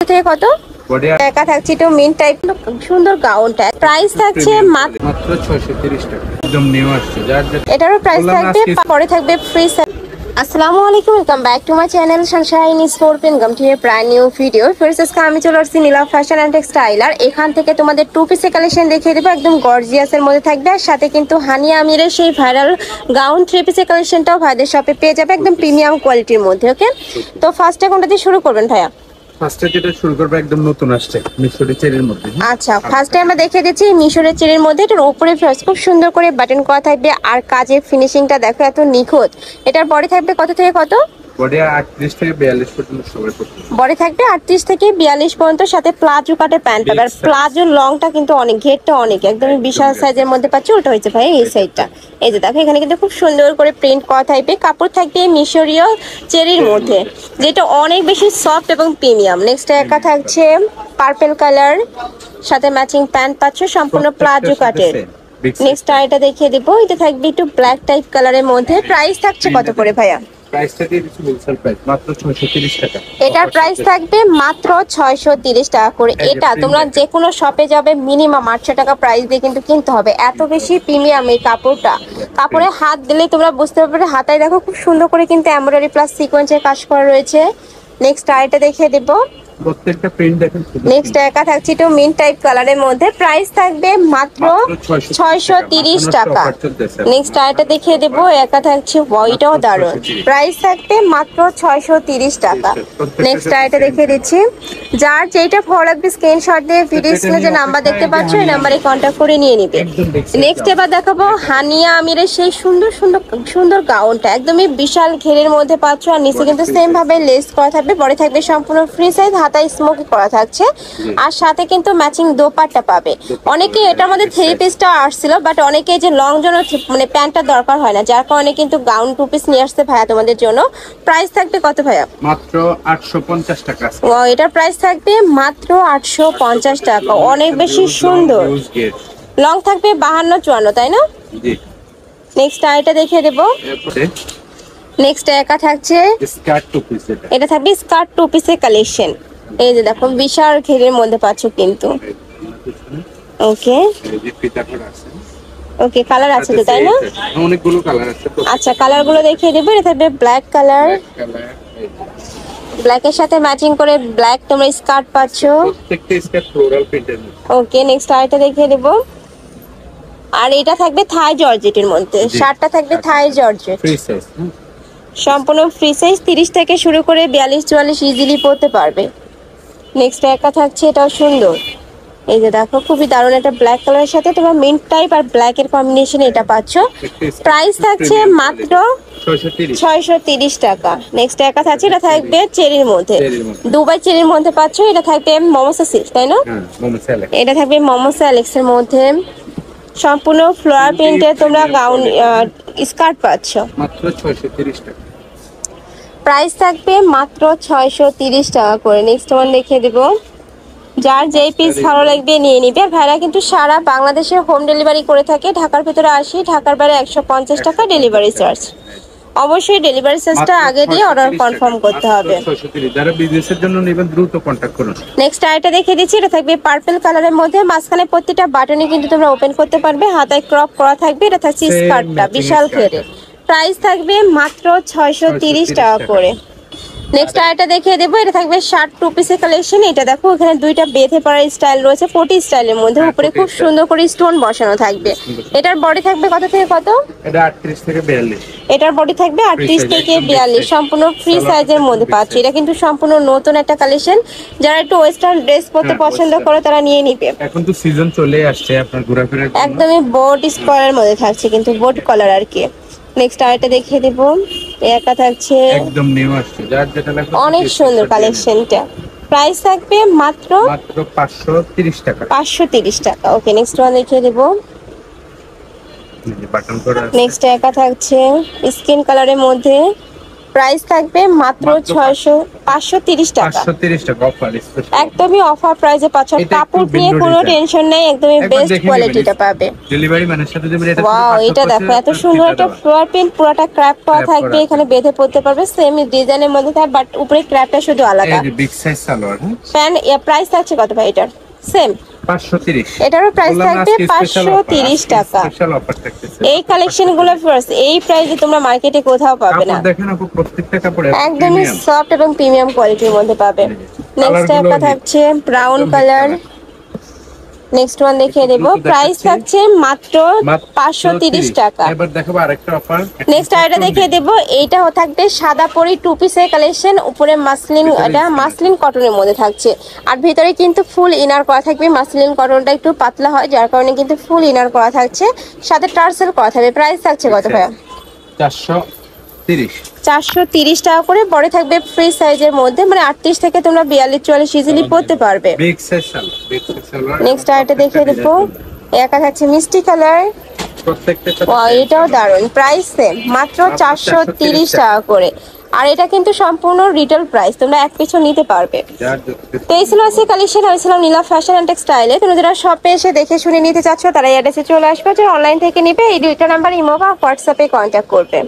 থেকে কত টাকা থাকছে? একটু মিন টাইপ সুন্দর গাউনটা প্রাইস থাকছে মাত্র 630 টাকা। একদম নিউ আসছে, এটারও প্রাইস থাকবে, পরে থাকবে ফ্রি। আসসালামু আলাইকুম, welcome back to my channel sunshine sport welcome to a brand new video. First আজকে আমি চলে আসছি নীলা ফ্যাশন অ্যান্ড টেক্সটাইল, আর এখান থেকে তোমাদের টু পিসের কালেকশন দেখিয়ে দেবো, একদম গর্জিয়াসের মধ্যে থাকবে। আর সাথে কিন্তু হানিয়া আমিরের সেই ভাইরাল গাউন থ্রি পিসের কালেকশনটাও ভাইদের শপে পেয়ে যাবে, একদম প্রিমিয়াম কোয়ালিটির মধ্যে। ওকে, তো ফার্স্টে কোনটা দিয়ে শুরু করবেন ভাইয়া? ফার্স্টে যেটা শুরু করব একদম নতুন আসছে মিশরি চেরির মধ্যে। আচ্ছা, ফার্স্টে আমরা দেখিয়ে দিচ্ছি মিশরের চেরির মধ্যে। এটার উপরে ফ্লাস খুব সুন্দর করে বাটন করা থাকবে, আর কাজের ফিনিশিংটা দেখো এত নিখুঁত। এটার পরে থাকবে কত থেকে কত? বডি 38 থেকে 42 পর্যন্ত সবাই পড়তে। বডি থাকবে 38 থেকে 42 পর্যন্ত, সাথে প্লাজো কাটের প্যান্ট পাবে। আর প্লাজো লংটা কিন্তু অনেক, ঘেরটা অনেক, একদমই বিশাল সাইজের মধ্যে পাচ্ছ। ওটা হচ্ছে ভাই এই সাইডটা, এই যে দেখো এখানে কিন্তু খুব সুন্দর করে প্রিন্ট করা থাকবে। কাপড় থাকবে মিশরীয় চেরির মধ্যে, যেটা অনেক বেশি সফট এবং প্রিমিয়াম। নেক্সট একা থাকছে পার্পল কালার, সাথে ম্যাচিং প্যান্ট পাচ্ছ, সম্পূর্ণ প্লাজো কাটের। নেক্সট আইটা দেখিয়ে দেবো, এটা থাকবে একটু ব্ল্যাক টাইপ কালারের মধ্যে। প্রাইস থাকছে কত করে ভাইয়া? প্রাইসটা দিয়ে দিচ্ছি হোলসেল প্রাইস মাত্র 630 টাকা। এটার প্রাইস থাকবে মাত্র 630 টাকা করে। এটা তোমরা যে কোনো শপে যাবে মিনিমাম 800 টাকা প্রাইস দিয়ে কিন্তু কিনতে হবে, এত বেশি প্রিমিয়াম এই কাপড়টা। কাপড়ে হাত দিলে তোমরা বুঝতে পারবে। হাতায় দেখো খুব সুন্দর করে কিন্তু এমব্রয়ডারি প্লাস সিকোয়েন্সের কাজ করা রয়েছে। নেক্সট আইটা দেখিয়ে দেবো, প্রত্যেকটা প্রিন্ট দেখেন। নেক্সট একা থাকছে একটু মিন টাইপ কালারের মধ্যে। প্রাইস থাকবে মাত্র 630 টাকা। নেক্সট আইটা দেখিয়ে দেবো, একা থাকছে ওইটাও দারুণ। প্রাইস থাকবে মাত্র 630 টাকা। নেক্সট আইটা দেখিয়ে দিচ্ছি, যার যেটা ভালো লাগবে স্ক্রিনশট দিয়ে ভিডিও স্ক্রিনে যে নাম্বার দেখতে পাচ্ছ এই নাম্বারে কন্ট্যাক্ট করে নিয়ে নিবে। নেক্সট এবার দেখাবো হানিয়া আমিরের সেই সুন্দর সুন্দর সুন্দর গাউনটা, একদমই বিশাল ঘেরের মধ্যে পাচ্ছ। আর নিচে কিন্তু সেম ভাবে লেস করা থাকবে, পরে থাকবে সম্পূর্ণ ফ্রি সাইজ, হাতায় স্মোকি করা থাকছে, আর সাথে কিন্তু ম্যাচিং দোপাট্টা পাবে। অনেকে এটার মধ্যে থ্রি পিসটা আসছিল, বাট অনেকে যে লং জন্য মানে প্যান্টটা দরকার হয় না, যার কারণে কিন্তু গাউন টু পিস নিয়ে আসছে ভাইয়া তোমাদের জন্য। প্রাইস থাকবে কত ভাইয়া? মাত্র 850 টাকা। এটার প্রাইস থাকবে মাত্র 850 টাকা। অনেক বেশি সুন্দর, লং থাকবে 52-54, তাই না? জি। নেক্সট আইটা দেখিয়ে দেবো, নেক্সট একা থাকছে স্কার্ট টু পিস। এটা থাকবে স্কার্ট টু পিসের কালেকশন। এই যে দেখো বিশাল ঘেরের মধ্যে পাচ্ছ কিন্তু। ওকে ওকে, কালার আছে তো, তাই না? অনেকগুলো কালার আছে। আচ্ছা, কালার গুলো দেখিয়ে দেবো। এটা থাকবে ব্ল্যাক কালার, ব্ল্যাকের সাথে ম্যাচিং করে ব্ল্যাক তোমরা স্কার্ট পাচ্ছ। প্রত্যেকটা স্কার্ট ফ্লোরাল প্রিন্টের। ওকে, নেক্সট আইটা দেখিয়ে দেবো, আর এটা থাকবে থাই জর্জেটের মধ্যে। শার্টটা থাকবে থাই জর্জেট, ফ্রি সাইজ, সম্পূর্ণ ফ্রি সাইজ। 30 থেকে শুরু করে 42-44 ইজিলি পরতে পারবে। নেক্সট একা থাকছে, এটাও সুন্দর। এই যে দেখো খুবই দারুণ, একটা ব্ল্যাক কালারের সাথে তোমার মিন্ট টাইপ আর ব্ল্যাক এর কম্বিনেশন এটা পাচ্ছ। প্রাইস থাকছে মাত্র 630 টাকা। নেক্সট একা থাকছে, এটা থাকবে চেরির মধ্যে, দুবাই চেরির মধ্যে পাচ্ছ। এটা থাকবে মোমোসা সিল্ক, তাই না? এটা থাকবে মোমোসা অ্যালেক্স এর মধ্যে, সম্পূর্ণ ফ্লোরাল প্রিন্টের তোমরা গাউন স্কার্ট পাচ্ছ মাত্র 630 টাকা। প্রাইস থাকবে মাত্র 630 টাকা করে। নেক্সট ওয়ান দেখিয়ে দেবো, যার যেই পিস ভালো লাগবে নিয়ে নিবে। আর ভাইরা কিন্তু সারা বাংলাদেশে হোম ডেলিভারি করে থাকে। ঢাকার ভিতরে 80, ঢাকার বাইরে 150 টাকা ডেলিভারি চার্জ। অবশ্যই ডেলিভারি চার্জটা আগে দিয়ে অর্ডার কনফার্ম করতে হবে। যারা বিজনেসের জন্য নেবেন দ্রুত কন্টাক্ট করুন। নেক্সট আইটা দেখিয়ে দিচ্ছি, এটা থাকবে পার্পল কালারের মধ্যে, মাঝখানে প্রত্যেকটা বাটনই কিন্তু তোমরা ওপেন করতে পারবে, হাতায় ক্রপ করা থাকবে। এটা থাকছে স্কার্টটা বিশাল ঘেরে। প্রাইস থাকবে মাত্র 630 টাকা করে। নেক্সট আইটা দেখিয়ে দেবো, এটা থাকবে শার্ট টু পিসের কালেকশন। এটা দেখো এখানে দুইটা বেঁধে পড়ার স্টাইল রয়েছে, পটি স্টাইলের মধ্যে, উপরে খুব সুন্দর করে স্টোন বসানো থাকবে। এটার বডি থাকবে কত থেকে কত? এটা 38 থেকে 42। এটার বডি থাকবে 38 থেকে 42, সম্পূর্ণ ফ্রি সাইজের মধ্যে পাচ্ছি। এটা কিন্তু সম্পূর্ণ নতুন একটা কালেকশন, যারা একটু ওয়েস্টার্ন ড্রেস পরতে পছন্দ করে তারা নিয়ে নিবে। এখন তো সিজন চলে আসছে, আপনার ঘোরাফেরার জন্য একদমই বোট স্কয়ারের মধ্যে থাকছে, কিন্তু বোট কলার আর কি। নেক্সট আইটা দেখিয়ে দেব, একা থাকছে একদম নিউ আসছে, যার যেটা লাগবে অনেক সুন্দর কালেকশনটা। প্রাইস থাকবে মাত্র 530 টাকা। 530 টাকা। ওকে, নেক্সট ওয়ান দেখিয়ে দেব, বাটন করা আছে। নেক্সট একা থাকছে স্কিন কালারের মধ্যে, প্রাইস থাকবে মাত্র মাত্র 530 টাকা। 530 টাকা অফার স্পেশাল। একদমই অফার প্রাইসে পাচ্ছ। এটা একটু কাপড় নিয়ে ভিন্ন কোনো design। টেনশন নাই, একদমই একবার বেস্ট দেখে নেবেন। কোয়ালিটিটা পাবে। ডেলিভারি ম্যানের সাথে দেবেন। এটা ওয়াও, এটা দেখো এত সুন্দর একটা ফ্লোয়ার প্রিন্ট, পুরোটা ক্র্যাপ করা Crap থাকবে, করা এখানে বেঁধে পড়তে পারবে, সেম ডিজাইনের মধ্যে থাকবে, বাট উপরে ক্র্যাপটা শুধু আলাদা। এই যে big size salwar. Pant price থাকছে কত ভাই এটার? সেম 530। এটারও প্রাইস বললাম না থাকবে আজকে special offer, 530 আজকে টাকা। স্পেশাল অফার থাকতেছে। এই কালেকশন গুলো ফার্স্ট এই প্রাইসে তোমরা মার্কেটে কোথাও পাবে না। কাপড় দেখেন আপু, প্রত্যেকটা কাপড়ে একদমই সফট এবং প্রিমিয়াম কোয়ালিটির মধ্যে পাবে। নেক্সট Colour গুলো একটা থাকছে ব্রাউন একদম কালার। mix নেক্সট ওয়ান দেখিয়ে দেব, এগুলো তো প্রাইস দেখাচ্ছি। থাকছে মাত্র 530 টাকা। এবার দেখাবো আরেকটা অফার। নেক্সট আইটা দেখিয়ে দেব, এইটাও থাকবে সাদা পরি টু পিসের কালেকশন, উপরে মাসলিন, এটা মাসলিন কটনের মধ্যে থাকছে, আর ভিতরে কিন্তু ফুল ইনার করা থাকবে। মাসলিন কটনটা একটু পাতলা হয়, যার কারণে কিন্তু ফুল ইনার করা থাকছে, সাথে টার্সেল করা থাকবে। প্রাইস থাকছে কত ভাইয়া? 430। 430 টাকা করে। পরে থাকবে ফ্রি সাইজের মধ্যে, মানে 38 থেকে তোমরা 42-44 ইজিলি পড়তে পারবে। Big size salwar, big size salwar. Next আইটা দেখিয়ে দেবো, একা থাকছে মিষ্টি কালার। প্রত্যেকটা ওয়াও, এটাও দারুন। প্রাইস সেম মাত্র 430 টাকা করে। আর এটা কিন্তু সম্পূর্ণ রিটেল প্রাইস, তোমরা এক পিছু নিতে পারবে। তো এই ছিল আজকে কালেকশন। আমি ছিলাম নীলা ফ্যাশন অ্যান্ড টেক্সটাইলে। তোমরা যারা শপে এসে দেখে শুনে নিতে চাচ্ছ, তারা এই অ্যাড্রেসে চলে আসবে। যারা অনলাইন থেকে নিবে, এই দুইটা নাম্বার ইমো বা হোয়াটসঅ্যাপে কন্ট্যাক্ট করবে।